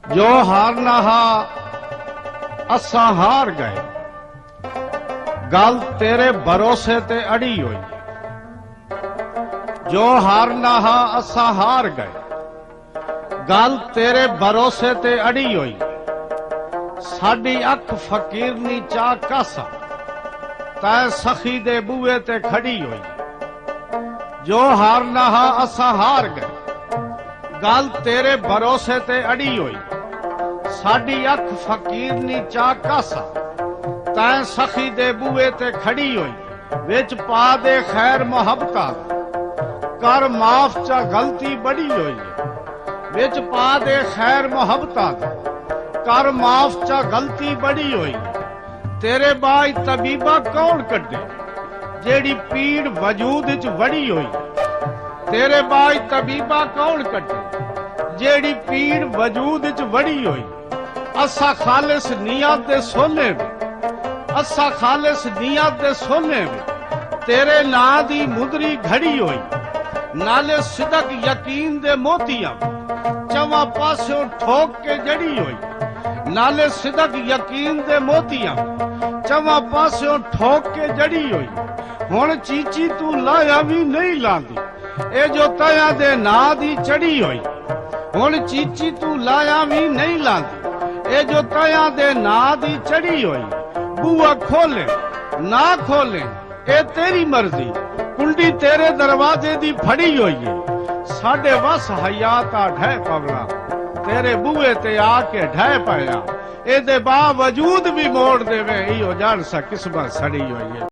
जो हारना हा असा हार गए, गल तेरे भरोसे ते अड़ी हुई। जो हारना हा असा हार गए, गल तेरे भरोसे ते अड़ी हुई। साडी अख फकीरनी चा कासा, तै सखी दे बूए ते खड़ी हुई। जो हारना हा असा हार गए, गल तेरे भरोसे ते अड़ी हुई। साडी अख फकीरनी चा कासा, तैं सखी दे बूए ते खड़ी हुई। विच पा दे खैर मुहब्बतां कर माफ चा गलती बड़ी हुई। विच पा दे खैर मुहब्बतां कर माफ चा गलती बड़ी हुई। तेरे बाई तबीबा कौन कड्डे, जेड़ी पीड़ वजूद च वड़ी हुई। तेरे बाई तबीबा कौन कड्डे, जेड़ी पीड़ वजूद च वड़ी हुई। असा खालिस नियत दे सोने में, असा खालिस नियत दे सोने में तेरे ना दी मुदरी घड़ी हुई। नाले सिदक यकीन दे मोतियां चवा पासों ठोक के जड़ी हुई। नाले सिदक यकीन दे मोतियां चवा पासों ठोक के जड़ी हुई। हुण चीची तू लाया भी नहीं लांदी, ए जो तया दे ना दी चढ़ी हुई। हुण चीची तू लाया भी नहीं लांदी, ए जो तया दे ना दी चढ़ी हुई। बुआ खोले ना खोले ए तेरी मर्जी, कुंडी तेरे दरवाजे दी फड़ी हुई है। साडे वस हयाता ढह पवला, तेरे बुए ते आके ढह पाया। ए दे बावजूद भी मोड़ देवे, इहो जान सा किस्मत सड़ी हुई है।